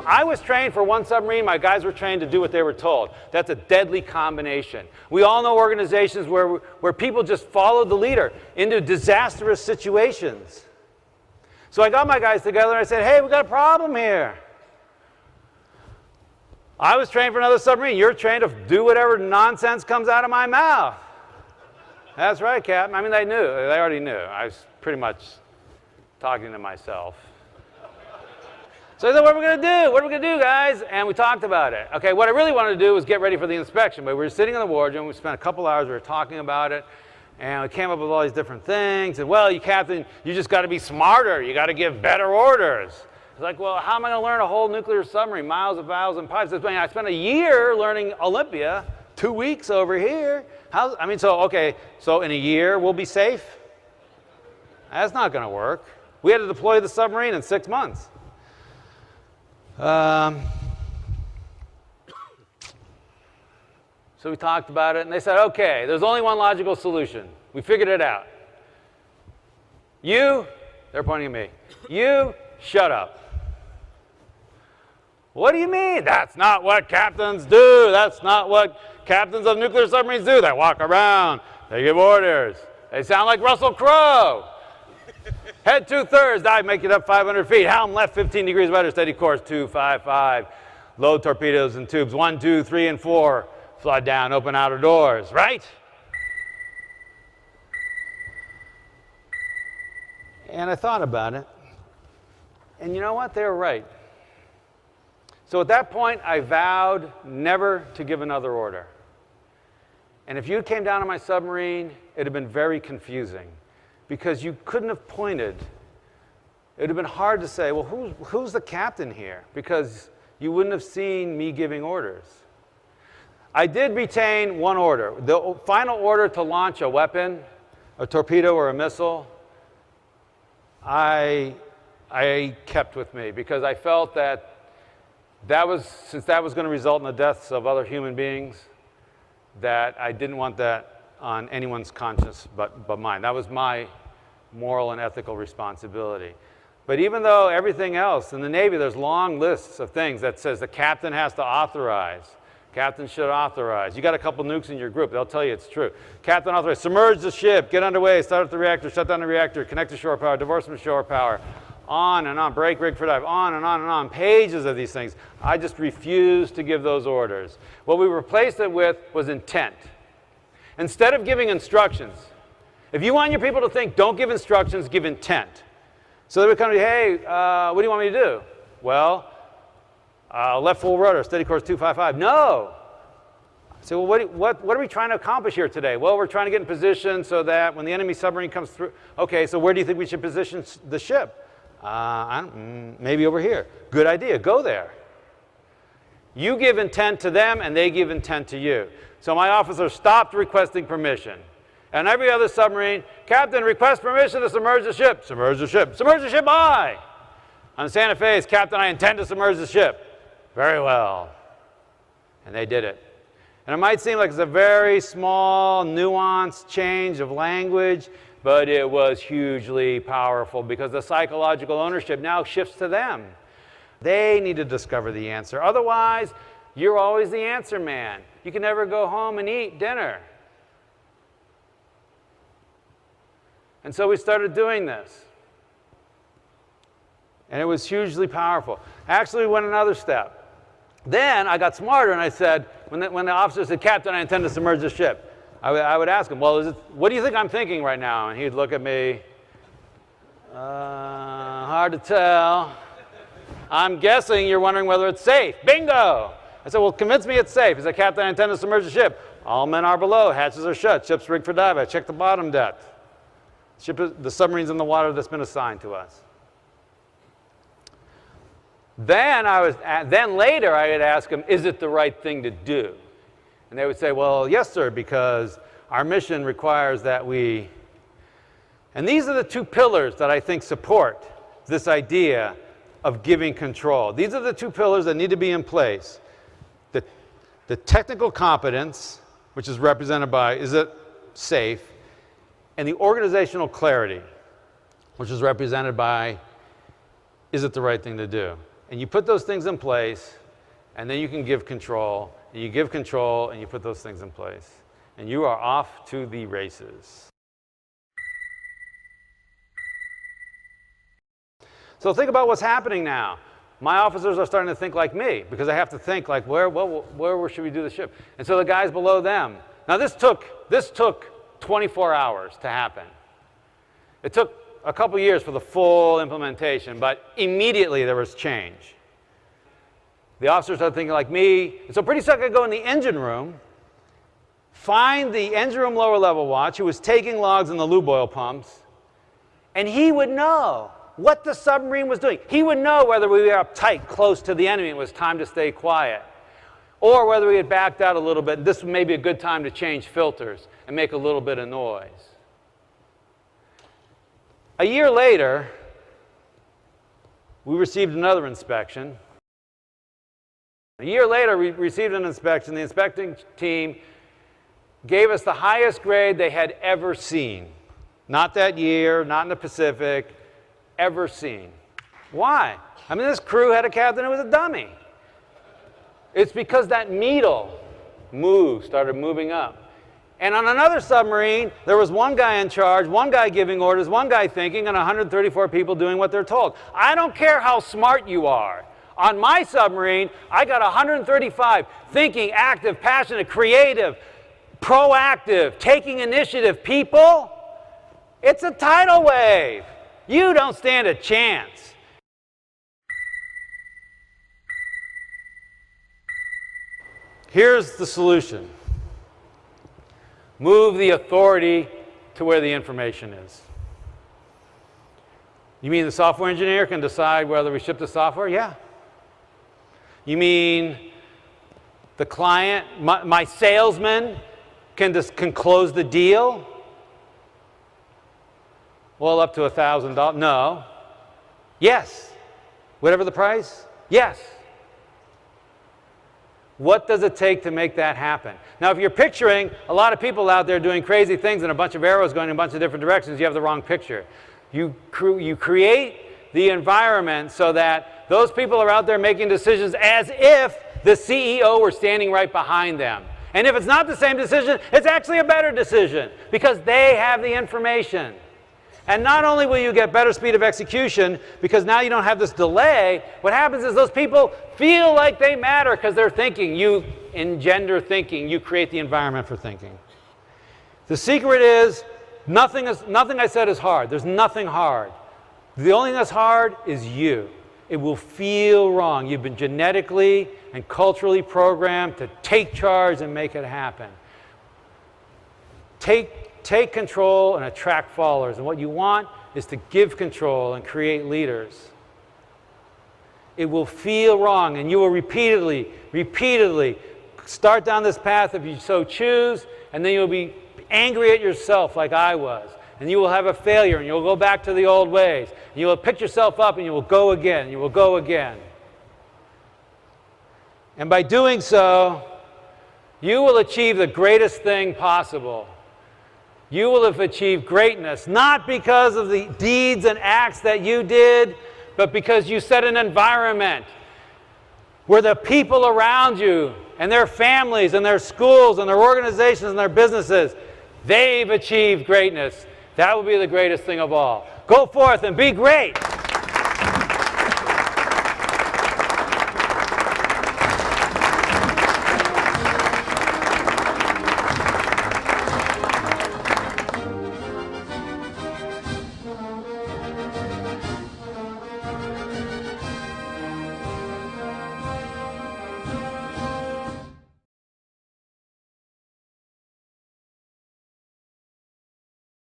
I was trained for one submarine, my guys were trained to do what they were told. That's a deadly combination. We all know organizations where people just follow the leader into disastrous situations. So I got my guys together and I said, hey, we got a problem here. I was trained for another submarine. You're trained to do whatever nonsense comes out of my mouth. That's right, Captain. I mean, they knew. They already knew. I was pretty much talking to myself. So I said, what are we going to do? What are we going to do, guys? And we talked about it. Okay, what I really wanted to do was get ready for the inspection. But we were sitting in the wardroom. We spent a couple hours. We were talking about it. And we came up with all these different things. And, well, you Captain, you just got to be smarter. You got to give better orders. It's like, well, how am I going to learn a whole nuclear submarine, miles of valves and pipes? I spent a year learning Olympia, 2 weeks over here. So in a year, we'll be safe? That's not going to work. We had to deploy the submarine in 6 months. So we talked about it, and they said, okay, there's only one logical solution. We figured it out. You, they're pointing at me, you shut up. What do you mean? That's not what captains do. That's not what captains of nuclear submarines do. They walk around. They give orders. They sound like Russell Crowe. Head 2/3, dive, make it up 500 feet. Helm left 15 degrees rudder, steady course 255. Load torpedoes and tubes 1, 2, 3, and 4. Flood down, open outer doors, right? And I thought about it. And you know what? They were right. So at that point, I vowed never to give another order. And if you came down on my submarine, it would have been very confusing because you couldn't have pointed. It would have been hard to say, well, who's the captain here? Because you wouldn't have seen me giving orders. I did retain one order. The final order to launch a weapon, a torpedo or a missile, I kept with me because I felt that since that was going to result in the deaths of other human beings, that I didn't want that on anyone's conscience but mine. That was my moral and ethical responsibility. But even though everything else, in the Navy, there's long lists of things that says the captain has to authorize. Captain should authorize. You got a couple nukes in your group, they'll tell you it's true. Captain authorize, submerge the ship, get underway, start up the reactor, shut down the reactor, connect to shore power, divorce from shore power. On and on, break rig for dive, on and on and on, pages of these things. I just refused to give those orders. What we replaced it with was intent. Instead of giving instructions, if you want your people to think, don't give instructions, give intent. So they would come to you, hey, what do you want me to do? Well, left full rudder, steady course 255. No. I say, well, what are we trying to accomplish here today? Well, we're trying to get in position so that when the enemy submarine comes through, okay, so where do you think we should position the ship? Maybe over here. Good idea. Go there. You give intent to them, and they give intent to you. So my officer stopped requesting permission. And every other submarine, Captain, request permission to submerge the ship. Submerge the ship. Submerge the ship, aye. On Santa Fe, Captain, I intend to submerge the ship. Very well. And they did it. And it might seem like it's a very small, nuanced change of language, but it was hugely powerful because the psychological ownership now shifts to them. They need to discover the answer. Otherwise, you're always the answer man. You can never go home and eat dinner. And so we started doing this. And it was hugely powerful. Actually, we went another step. Then I got smarter and I said, when the officer said, Captain, I intend to submerge the ship, I would ask him, well, what do you think I'm thinking right now? And he'd look at me, hard to tell. I'm guessing you're wondering whether it's safe. Bingo! I said, well, convince me it's safe. He said, Captain, I intend to submerge the ship. All men are below, hatches are shut, ship's rigged for dive. I checked the bottom depth. The submarine's in the water that's been assigned to us. Then later I would ask them, is it the right thing to do? And they would say, well, yes, sir, because our mission requires that we... And these are the two pillars that I think support this idea of giving control. These are the two pillars that need to be in place. The technical competence, which is represented by, is it safe? And the organizational clarity, which is represented by, is it the right thing to do? And you put those things in place, and then you can give control. And you give control, and you put those things in place. And you are off to the races. So think about what's happening now. My officers are starting to think like me, because I have to think like, where should we do the ship? And so the guys below them. Now this took 24 hours to happen. It took a couple years for the full implementation, but immediately there was change. The officers started thinking like me, and so pretty soon I could go in the engine room, find the engine room lower level watch who was taking logs in the lube oil pumps, and he would know what the submarine was doing. He would know whether we were up tight, close to the enemy, and it was time to stay quiet, or whether we had backed out a little bit, and this may be a good time to change filters and make a little bit of noise. A year later, we received another inspection. A year later, we received an inspection. The inspecting team gave us the highest grade they had ever seen. Not that year, not in the Pacific, ever seen. Why? I mean, this crew had a captain who was a dummy. It's because that needle started moving up. And on another submarine, there was one guy in charge, one guy giving orders, one guy thinking, and 134 people doing what they're told. I don't care how smart you are. On my submarine, I got 135 thinking, active, passionate, creative, proactive, taking initiative people. It's a tidal wave. You don't stand a chance. Here's the solution. Move the authority to where the information is. You mean the software engineer can decide whether we ship the software? Yeah. You mean the client, my salesman can close the deal? Well, up to $1,000. No. Yes. Whatever the price? Yes. What does it take to make that happen? Now, if you're picturing a lot of people out there doing crazy things and a bunch of arrows going in a bunch of different directions, you have the wrong picture. You create the environment so that those people are out there making decisions as if the CEO were standing right behind them. And if it's not the same decision, it's actually a better decision because they have the information. And not only will you get better speed of execution, because now you don't have this delay, what happens is those people feel like they matter because they're thinking. You engender thinking. You create the environment for thinking. The secret is nothing I said is hard. There's nothing hard. The only thing that's hard is you. It will feel wrong. You've been genetically and culturally programmed to take charge and make it happen. Take control and attract followers. And what you want is to give control and create leaders. It will feel wrong, and you will repeatedly start down this path if you so choose, and then you'll be angry at yourself like I was. And you will have a failure, and you'll go back to the old ways. And you will pick yourself up, and you will go again, and you will go again. And by doing so, you will achieve the greatest thing possible. You will have achieved greatness, not because of the deeds and acts that you did, but because you set an environment where the people around you and their families and their schools and their organizations and their businesses, they've achieved greatness. That will be the greatest thing of all. Go forth and be great.